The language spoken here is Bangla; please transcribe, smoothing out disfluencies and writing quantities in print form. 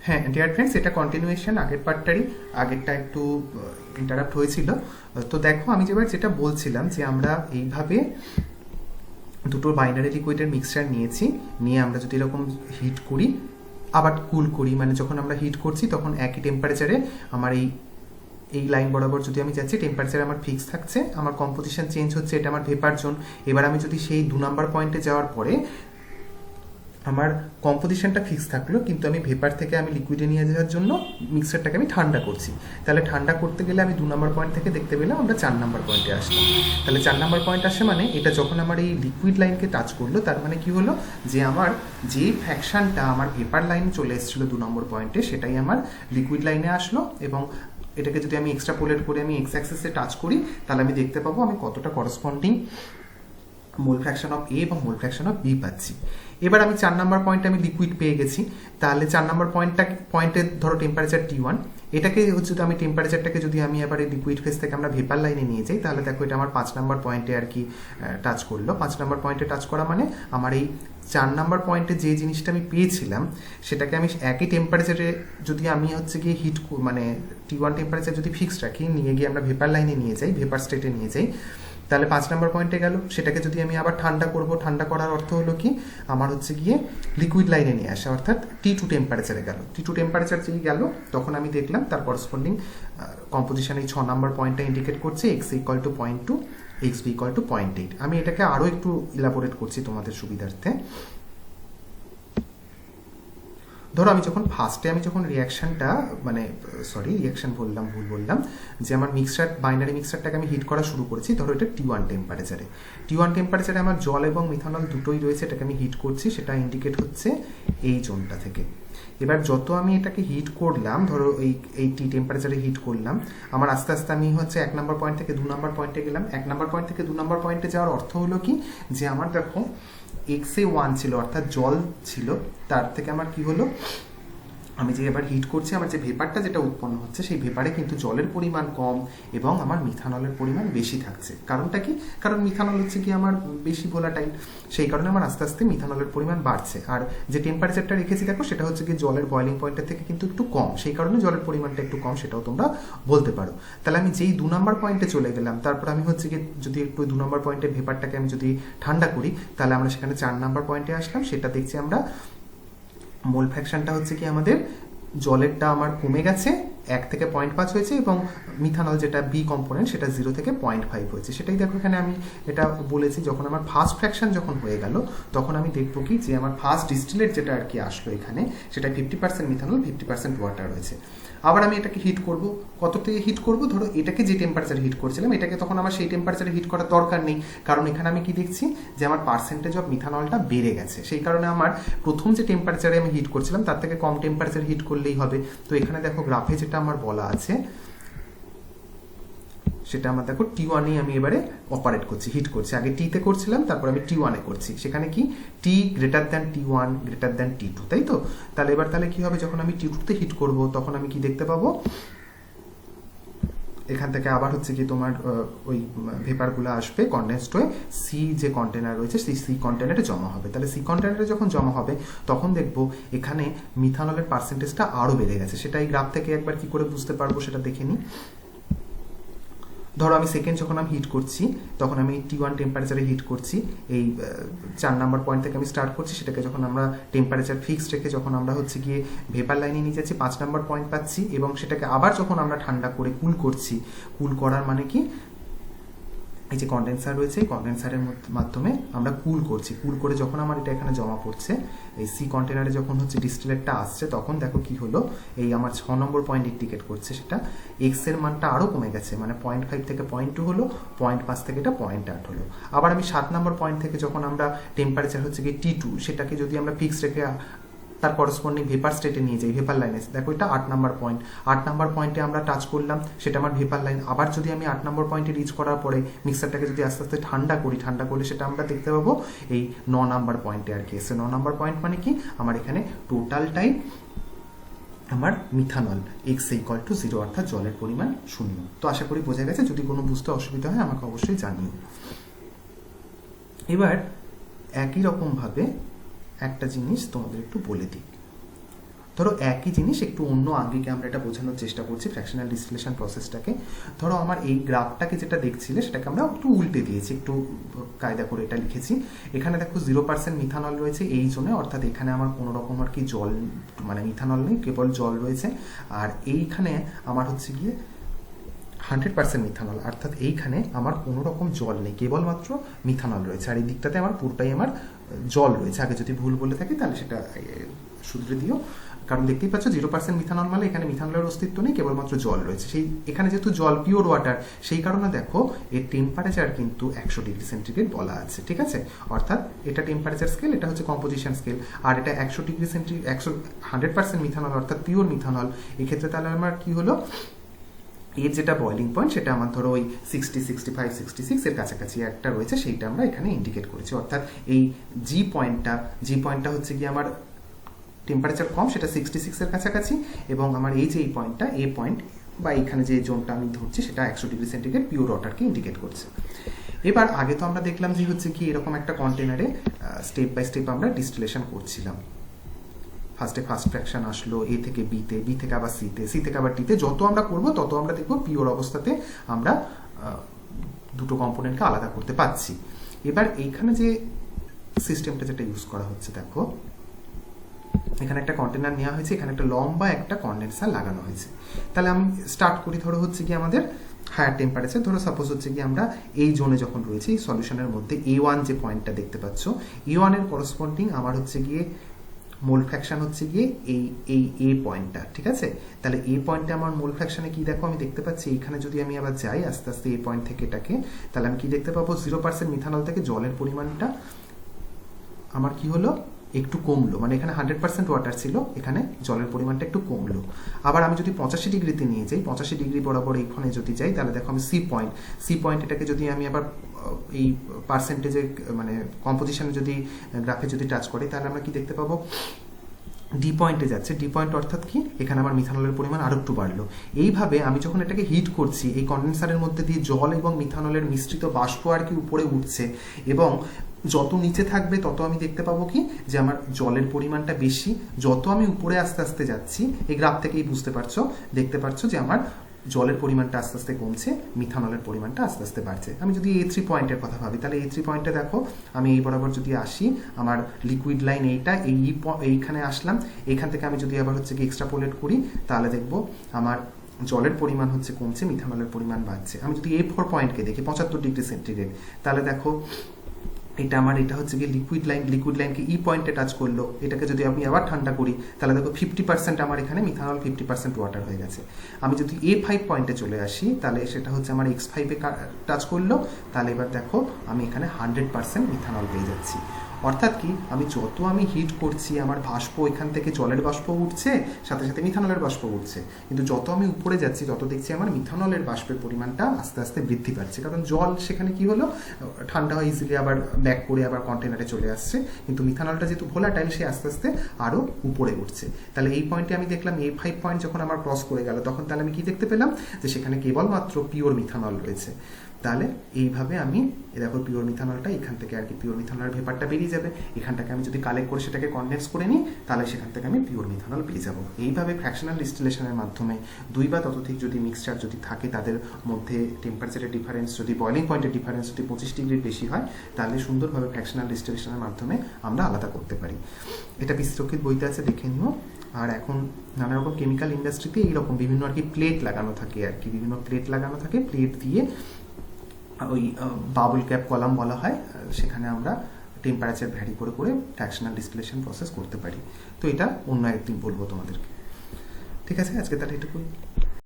হ্যাঁ ডিয়ার ফ্রেন্ডস, এটা কন্টিনিউয়েশন আগের পার্টটারই। আগেরটা একটু ইন্টারাপ্ট হয়েছিল। তো দেখো, আমি যেটা বলছিলাম যে আমরা এইভাবে দুটো বাইনারি লিকুইডের মিক্সচার নিয়ে আমরা যদি এরকম হিট করি আবার কুল করি, মানে যখন আমরা হিট করছি তখন একই টেম্পারেচারে আমার এই লাইন বরাবর যদি আমি যাচ্ছি, টেম্পারেচার আমার ফিক্স থাকছে, আমার কম্পোজিশন চেঞ্জ হচ্ছে, এটা আমার ভেপার জোন। এবার আমি যদি সেই 2 নাম্বার পয়েন্টে যাওয়ার পরে আমার কম্পোজিশনটা ফিক্স থাকলো, কিন্তু আমি ভেপার থেকে আমি লিকুইডে নিয়ে যাওয়ার জন্য মিক্সারটাকে আমি ঠান্ডা করছি। তাহলে ঠান্ডা করতে গেলে আমি 2 নাম্বার পয়েন্ট থেকে দেখতে পেলাম আমরা 4 নাম্বার পয়েন্টে আসলাম। তাহলে 4 নাম্বার পয়েন্ট আসে মানে এটা যখন আমার এই লিকুইড লাইনকে টাচ করলো, তার মানে কি হলো যে আমার যে ফ্র্যাকশনটা আমার ভেপার লাইনে চলে এসেছিলো 2 নম্বর পয়েন্টে, সেটাই আমার লিকুইড লাইনে আসলো। এবং এটাকে যদি আমি এক্সট্রাপোলেট করে আমি এক্স অ্যাক্সিসে টাচ করি, তাহলে আমি দেখতে পাবো আমি কতটা করসপন্ডিং মোল ফ্র্যাকশন অফ এ এবং মোল ফ্র্যাকশন অফ বি পাচ্ছি। এবার আমি 4 নাম্বার পয়েন্টে আমি লিকুইড পেয়ে গেছি। তাহলে 4 নাম্বার পয়েন্টের ধরো টেম্পারেচার T1, এটাকে হচ্ছে আমি টেম্পারেচারটাকে যদি আমি এবার এই লিকুইড ফেজ থেকে আমরা ভেপার লাইনে নিয়ে যাই, তাহলে দেখো এটা আমার 5 নাম্বার পয়েন্টে আর কি টাচ করলো। 5 নাম্বার পয়েন্টে টাচ করা মানে আমার এই 4 নাম্বার পয়েন্টে যে জিনিসটা আমি পেয়েছিলাম সেটাকে আমি একই টেম্পারেচারে যদি আমি হচ্ছে গিয়ে হিট মানে T1 টেম্পারেচার যদি ফিক্সড রাখি, নিয়ে গিয়ে আমরা ভেপার লাইনে নিয়ে যাই, ভেপার স্টেটে নিয়ে যাই, তাহলে 5 নাম্বার পয়েন্টে গেল। সেটাকে যদি আমি আবার ঠান্ডা করব, ঠান্ডা করার অর্থ হলো কি আমার হচ্ছে গিয়ে লিকুইড লাইনে নিয়ে আসা, অর্থাৎ T2 টেম্পারেচারে গেল। T2 টেম্পারেচার যেই গেল, তখন আমি দেখলাম তার করসপন্ডিং কম্পোজিশন এই 6 নাম্বার পয়েন্টটা ইন্ডিকেট করছে x equal to 0.2, xb equal to 0.8। আমি এটাকে আরও একটু ইলাবোরেট করছি তোমাদের সুবিধার্থে। ধরো আমি যখন ফার্স্টে রিয়াকশনটা ভুল বললাম, যে আমার বাইনারি মিক্সারটাকে আমি হিট করা শুরু করেছি, ধরো এটা T1 টেম্পারেচারে। T1 টেম্পারেচারে আমার জল এবং মিথানল দুটোই রয়েছে, এটাকে আমি হিট করছি, সেটা ইন্ডিকেট হচ্ছে এই জোনটা থেকে। এবার যত আমি এটাকে হিট করলাম, ধরো এই টি টেম্পারেচারে হিট করলাম, আমার আস্তে আস্তে আমি হচ্ছে 1 নাম্বার পয়েন্ট থেকে 2 নাম্বার পয়েন্টে গেলাম। 1 নাম্বার পয়েন্ট থেকে 2 নাম্বার পয়েন্টে যাওয়ার অর্থ হলো কি যে আমার দেখো এক্সে 1 ছিল, অর্থাৎ জল ছিল, তার থেকে আমার কি হলো, আমি যে এবার হিট করছি, আমার যে ভেপারটা যেটা উৎপন্ন হচ্ছে, সেই ভেপারে কিন্তু জলের পরিমাণ কম এবং আমার মিথানলের পরিমাণ বেশি থাকছে। কারণটা কি? কারণ মিথানল হচ্ছে কি আমার বেশি ভোলাটাইল, সেই কারণে আমার আস্তে আস্তে মিথানলের পরিমাণ বাড়ছে। আর যে টেম্পারেচারটা রেখেছি দেখো, সেটা হচ্ছে কি জলের বয়লিং পয়েন্টের থেকে কিন্তু একটু কম, সেই কারণে জলের পরিমাণটা একটু কম, সেটাও তোমরা বলতে পারো। তাহলে আমি যেই 2 নাম্বার পয়েন্টে চলে গেলাম, তারপর আমি হচ্ছে কি যদি একটু 2 নাম্বার পয়েন্টে ভেপারটাকে আমি যদি ঠান্ডা করি, তাহলে আমরা সেখানে 4 নাম্বার পয়েন্টে আসলাম। সেটা দেখছি আমরা মোল ফ্র্যাকশনটা হচ্ছে কি আমাদের জলেরটা আমার কমে গেছে, 1 থেকে 0.5 হয়েছে, এবং মিথানল যেটা বি কম্পোনেন্ট সেটা 0 থেকে 0.5 হয়েছে। সেটাই দেখো এখানে আমি এটা বলেছি, যখন আমার ফার্স্ট ফ্র্যাকশন যখন হয়ে গেল, তখন আমি দেখবো কি যে আমার ফার্স্ট ডিস্টিলেট যেটা আর কি আসলো এখানে, সেটা 50% মিথানল 50% ওয়াটার রয়েছে। আবার আমি এটাকে হিট করব, কত থেকে হিট করব, ধরো এটাকে যে টেম্পারেচারে হিট করছিলাম, এটাকে তখন আমার সেই টেম্পারেচারে হিট করার দরকার নেই, কারণ এখানে আমি কি দেখছি যে আমার পার্সেন্টেজ অফ মিথানলটা বেড়ে গেছে। সেই কারণে আমার প্রথম যে টেম্পারেচারে আমি হিট করছিলাম তার থেকে কম টেম্পারেচারে হিট করলেই হবে। তো এখানে দেখো গ্রাফে যেটা আমার বলা আছে, সেটা আমার দেখো T1 আমি এবারে অপারেট করছি, হিট করছি। আগে টিতে করছিলাম, তারপর আমি T1 করছি। সেখানে কি T greater than T1 greater than T2, তাই তো? তাহলে কি হবে, যখন আমি T2তে হিট করব, তখন আমি কি দেখতে পাবো, এখান থেকে আবার হচ্ছে কি তোমার ওই ভেপারগুলো আসবে কনডেন্সড হয়ে সি যে কন্টেনার রয়েছে, সেই সি কন্টেনারে জমা হবে। তাহলে সি কন্টেনারে যখন জমা হবে, তখন দেখবো এখানে মিথানলের পার্সেন্টেজটা আরও বেড়ে গেছে। সেটা এই গ্রাফ থেকে একবার কি করে বুঝতে পারবো সেটা দেখে নিই। ধরো আমি সেকেন্ড যখন আমি হিট করছি, তখন আমি T1 টেম্পারেচারে হিট করছি, এই 4 নাম্বার পয়েন্ট থেকে আমি স্টার্ট করছি। সেটাকে যখন আমরা টেম্পারেচার ফিক্সড রেখে যখন আমরা হচ্ছে গিয়ে ভেপার লাইনে নিয়ে যাচ্ছি, 5 নাম্বার পয়েন্ট পাচ্ছি, এবং সেটাকে আবার যখন আমরা ঠান্ডা করে কুল করছি, কুল করার মানে কি, এই যে কন্ডেন্সার রয়েছে, এই কন্ডেন্সারের মাধ্যমে আমরা কুল করছি। কুল করে যখন আমার এটা এখানে জমা পড়ছে, এই সি কন্টেনারে যখন হচ্ছে ডিস্টিলেটটা আসছে, তখন দেখো কি হলো, এই আমার 6 নম্বর পয়েন্ট ইন্ডিকেট করছে, সেটা এক্স এর মানটা আরও কমে গেছে, মানে 0.5 থেকে 0.2 হলো, 0.5 থেকে এটা 0.8 হলো। আবার আমি 7 নম্বর পয়েন্ট থেকে যখন আমরা টেম্পারেচার হচ্ছে কি T2, সেটাকে যদি আমরা ফিক্স রেখে তার করসপন্ডিং ভেপার স্টেটে নিয়ে যাই, ভেপার লাইনে, দেখো এটা 8 নাম্বার পয়েন্ট। 8 নাম্বার পয়েন্টে আমরা টাচ করলাম, সেটা আমার ভেপার লাইন। আবার যদি আমি 8 নম্বর পয়েন্টে রিচ করার পরে মিক্সারটাকে যদি আস্তে আস্তে ঠান্ডা করলে সেটা আমরা দেখতে পাবো এই 9 নাম্বার পয়েন্টে আর কি এসে। 9 নাম্বার পয়েন্ট মানে কি, আমার এখানে টোটালটাই আমার মিথানল এক্স ইকুয়াল টু 0, অর্থাৎ জলের পরিমাণ 0। তো আশা করি বোঝা গেছে। যদি কোনো বুঝতে অসুবিধা হয় আমাকে অবশ্যই জানিও। এবার একই রকমভাবে একটা জিনিস তোমাদের একটু বলে দিই। ধরো একই জিনিস একটু অন্য আঙ্গিকে আমরা এটা বোঝানোর চেষ্টা করছি ফ্র্যাকশনাল ডিস্টিলেশন প্রসেসটাকে। ধরো আমার এই গ্রাফটাকে যেটা দেখছিলে সেটাকে আমরা একটু উল্টে দিয়েছি, একটু কায়দা করে এটা লিখেছি। এখানে দেখো 0% মিথানল রয়েছে এই জোনে, অর্থাৎ এখানে আমার কোনো রকম আর কি জল মানে মিথানল নেই, কেবল জল রয়েছে। আর এইখানে আমার হচ্ছে গিয়ে 100% মিথানল, অর্থাৎ এইখানে আমার কোনো রকম জল নেই, কেবলমাত্র মিথানল রয়েছে। আর এই দিকটাতে আমার পুরোটাই আমার জল রয়েছে। আগে যদি ভুল বলে থাকি তাহলে সেটা শুধরে দিও, কারণ দেখতেই পাচ্ছ 0% মিথানল মানে এখানে মিথানলের অস্তিত্ব নেই, কেবলমাত্র জল রয়েছে। সেই এখানে যেহেতু জল পিওর ওয়াটার, সেই কারণে দেখো এর টেম্পারেচার কিন্তু 100 ডিগ্রি সেন্টিগ্রেড বলা আছে, ঠিক আছে। অর্থাৎ এটা টেম্পারেচার স্কেল, এটা হচ্ছে কম্পোজিশন স্কেল, আর এটা 100 ডিগ্রি সেন্টিগ্রেড 100% মিথানল অর্থাৎ পিওর মিথানল। এক্ষেত্রে তাহলে আমার কি হলো, এর যেটা বয়লিং পয়েন্ট সেটা আমার ধরো ওই 60, 65, 66 এর কাছাকাছি একটা রয়েছে, সেইটা আমরা এখানে ইন্ডিকেট করেছি। অর্থাৎ এই জি পয়েন্টটা হচ্ছে কি আমার টেম্পারেচার কম, সেটা 66 এর কাছাকাছি, এবং আমার এই যে এই পয়েন্টটা এ পয়েন্ট বা এখানে যে জোনটা আমি ধরছি সেটা 100 ডিগ্রি সেন্টিগ্রেড পিওর ওয়াটারকে ইন্ডিকেট করছে। এবার আগে তো আমরা দেখলাম যে হচ্ছে কি এরকম একটা কন্টেনারে স্টেপ বাই স্টেপ আমরা ডিস্টিলেশন করছিলাম। ফার্স্ট ফ্র্যাকশন আসলো এ থেকে বিতে, বি থেকে আবার সিতে, সি থেকে আবার টিতে। যত আমরা করবো তত আমরা দেখবো পিওর অবস্থাতে আমরা দুটো কম্পোনেন্টকে আলাদা করতে পারছি। এবার এইখানে যে সিস্টেমটা যেটা ইউজ করা হচ্ছে, দেখো এখানে একটা কন্টেনার নেওয়া হয়েছে, এখানে একটা লম্বা একটা কন্ডেন্সার লাগানো হয়েছে। তাহলে আমি স্টার্ট করি, ধরো হচ্ছে কি আমাদের হায়ার টেম্পারেচার, ধরো সাপোজ হচ্ছে কি আমরা এই জোনে যখন রয়েছে এই সলিউশনের মধ্যে A1 যে পয়েন্টটা দেখতে পাচ্ছ, A1 এর করসপন্ডিং আমার হচ্ছে গিয়ে মোল ফ্র্যাকশন হচ্ছে গিয়ে এই এ পয়েন্টটা, ঠিক আছে। তাহলে এ পয়েন্টে আমার মোল ফ্র্যাকশনে কি দেখো আমি দেখতে পাচ্ছি, এইখানে যদি আমি আবার যাই আস্তে আস্তে এই পয়েন্ট থেকে এটাকে, তাহলে আমি কি দেখতে পাবো 0% মিথানল থেকে জলের পরিমাণটা আমার কি হলো একটু কমলো, মানে এখানে 100% ওয়াটার ছিল, এখানে জলের পরিমাণটা একটু কমলো। আবার আমি যদি 85 ডিগ্রিতে নিয়ে যাই, 85 ডিগ্রি বরাবর এইখানে যদি যাই, তাহলে দেখো আমি সি পয়েন্ট এটাকে যদি আমি আবার এই পার্সেন্টেজে মানে কম্পোজিশনে যদি গ্রাফে যদি টাচ করি, তাহলে আমরা কি দেখতে পাবো ডি পয়েন্টে যাচ্ছে। ডি পয়েন্ট অর্থাৎ কি এখানে আমার মিথানলের পরিমাণ আরো একটু বাড়লো। এইভাবে আমি যখন এটাকে হিট করছি, এই কন্ডেন্সারের মধ্যে দিয়ে জল এবং মিথানলের মিশ্রিত বাষ্প আর কি উপরে উঠছে, এবং যত নিচে থাকবে তত আমি দেখতে পাবো কি যে আমার জলের পরিমাণটা বেশি। যত আমি উপরে আস্তে আস্তে যাচ্ছি, এই গ্রাফ থেকেই বুঝতে পারছো, দেখতে পাচ্ছ যে আমার জলের পরিমাণটা আস্তে আস্তে কমছে, মিথানলের পরিমাণটা আস্তে আস্তে বাড়ছে। আমি যদি A3 পয়েন্টের কথা ভাবি, তাহলে A3 পয়েন্টে দেখো আমি এই বরাবর যদি আসি, আমার লিকুইড লাইন এইটা এইখানে আসলাম, এইখান থেকে আমি যদি আবার হচ্ছে কি এক্সট্রাপোলেট করি, তাহলে দেখবো আমার জলের পরিমাণ হচ্ছে কমছে, মিথানলের পরিমাণ বাড়ছে। আমি যদি A4 পয়েন্টকে দেখি 75 ডিগ্রি সেন্টিগ্রেড, তাহলে দেখো এটা হচ্ছে গিয়ে লিকুইড লাইনকে ই পয়েন্টে টাচ করলো। এটাকে যদি আমি আবার ঠান্ডা করি, তাহলে দেখো 50% আমার এখানে মিথানল, 50% ওয়াটার হয়ে গেছে। আমি যদি A5 পয়েন্টে চলে আসি, তাহলে সেটা হচ্ছে আমার X5 এ টাচ করলো, তাহলে এবার দেখো আমি এখানে 100% মিথানল পেয়ে যাচ্ছি। অর্থাৎ কি আমি যত আমি হিট করছি, আমার বাষ্প এখান থেকে জলের বাষ্প উঠছে, সাথে সাথে মিথানলের বাষ্প উঠছে, কিন্তু যত আমি উপরে যাচ্ছি তত দেখছি আমার মিথানলের বাষ্পের পরিমাণটা আস্তে আস্তে বৃদ্ধি পাচ্ছে, কারণ জল সেখানে কি হলো ঠান্ডা হয়ে ইজিলি আবার ব্যাক করে আবার কন্টেনারে চলে আসছে, কিন্তু মিথানলটা যেহেতু ভোলাটাইল সে আস্তে আস্তে আরো উপরে উঠছে। তাহলে এই পয়েন্টে আমি দেখলাম A5 পয়েন্ট যখন আমার ক্রস করে গেল, তখন তাহলে আমি কি দেখতে পেলাম যে সেখানে কেবলমাত্র পিওর মিথানল রয়েছে। তাহলে এইভাবে আমি দেখো পিওর মিথানলটা এখান থেকে আর কি পিওর মিথানলের ভেপারটা বেরিয়ে যাবে, এখানটাকে আমি যদি কালেক্ট করে সেটাকে কনডেন্স করে নিই, তাহলে সেখান থেকে আমি পিওর মিথানল পেয়ে যাবো। এইভাবে ফ্র্যাকশনাল ডিস্টিলেশনের মাধ্যমে দুই বা ততোধিক যদি মিক্সচার যদি থাকে, তাদের মধ্যে টেম্পারেচারের ডিফারেন্স যদি বয়লিং পয়েন্টের ডিফারেন্স যদি 25 ডিগ্রির বেশি হয়, তাহলে সুন্দরভাবে ফ্র্যাকশনাল ডিস্টিলেশনের মাধ্যমে আমরা আলাদা করতে পারি। এটা বিশ্বরক্ষিত বইতে আছে, দেখে নিও। আর এখন নানা রকম কেমিক্যাল ইন্ডাস্ট্রিতে এইরকম বিভিন্ন আর কি প্লেট লাগানো থাকে, আর কি বিভিন্ন প্লেট লাগানো থাকে, প্লেট দিয়ে ওই বাবল ক্যাপ কলাম বলা হয়, সেখানে আমরা টেম্পারেচার ভ্যারি করে করে ফ্র্যাকশনাল ডিস্টিলেশন প্রসেস করতে পারি। তো এটা অন্য একদিন বলবো তোমাদেরকে। ঠিক আছে, আজকে তাহলে এটুকুই।